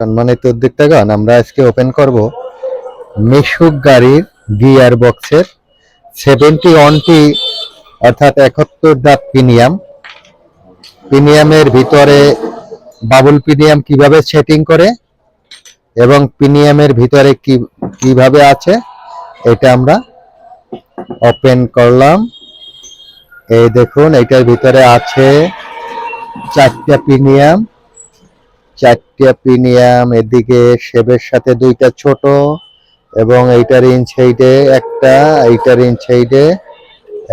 সম্মানিত উদ্যোক্তাগণ, আমরা আজকে ওপেন করব মিশুক গাড়ির গিয়ার বক্সের 71টি অর্থাৎ 71 দাঁত প্রিমিয়ামের ভিতরে বাবুল প্রিমিয়াম কিভাবে সেটিং করে এবং প্রিমিয়ামের ভিতরে কিভাবে আছে এটা আমরা ওপেন করলাম। এই দেখুন, এটার ভিতরে আছে 4টা প্রিমিয়াম, এদিকে শেপের সাথে 2টা ছোট এবং এইটার ইন সাইডে একটা, এইটার ইন সাইডে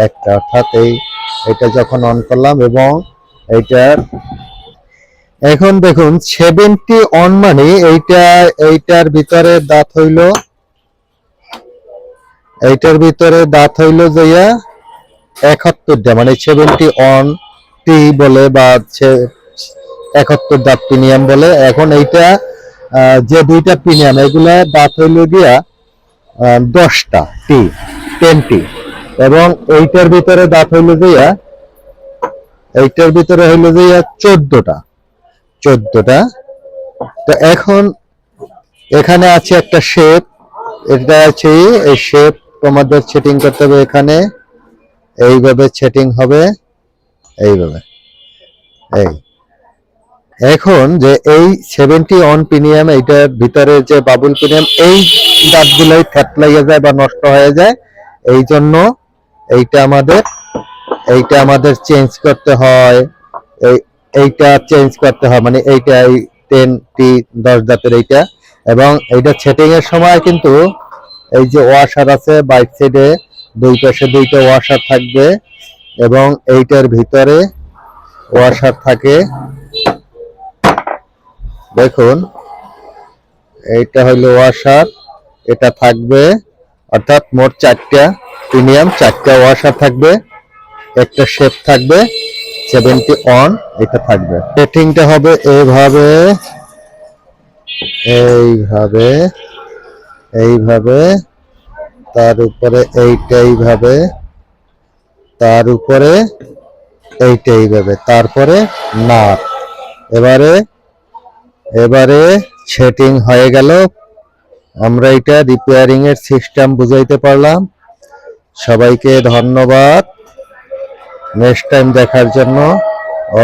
একটা, অর্থাৎ এটা যখন অন করলাম এবং এইটার এখন দেখুন 70 অন মানে এইটার ভিতরে দাঁত হইল, এইটার ভিতরে দাঁত হইল যে 71টা, মানে 70 অন টি বলে বা 71 দাঁত প্রিমিয়াম বলে। এখন এইটা যে 2টা প্রিমিয়াম এগুলা দাঁত হইল গিয়া 10টা 10টি এবং এইটার ভিতরে দাঁত হইল গিয়া, এইটার ভিতরে হইল গিয়া 14টা। তো এখন এখানে আছে একটা শেপ, এটা আছে এই শেপ তোমাদের সেটিং করতে হবে। এখানে এইভাবে সেটিং হবে, এইভাবে। এখন যে এই 70 অন প্রিমিয়াম, এইটার ভিতরে যে বাবুল প্রিমিয়াম, এই দাঁতগুলোই থেতলাইয়া যায় বা নষ্ট হয়ে যায়, এই জন্য এইটা আমাদের চেঞ্জ করতে হয়। এইটা চেঞ্জ করতে হয়, মানে এইটা 10 দাঁতের এইটা। এবং এইটা সেটিং এর সময় কিন্তু এই যে ওয়াশার আছে বাইক সাইডে, 2 পাশে 2টা ওয়াশার থাকবে এবং এইটার ভিতরে ওয়াশার থাকে। দেখুন, এইটা হইলো ওয়াশার, এটা থাকবে, অর্থাৎ মোট 4টা প্রিমিয়াম, 4টা ওয়াশার থাকবে, একটা শেপ থাকবে, 70 অন এটা থাকবে। সেটিংটা হবে এইভাবে, তার উপরে এইটা এইভাবে, তার উপরে এইটা এইভাবে, তারপরে নাট। এবারে সেটিং হয়ে গেল। আমরা এটা রিপেয়ারিং এর সিস্টেম বুঝাইতে পারলাম। সবাইকে ধন্যবাদ নেক্সট টাইম দেখার জন্য।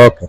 ওকে।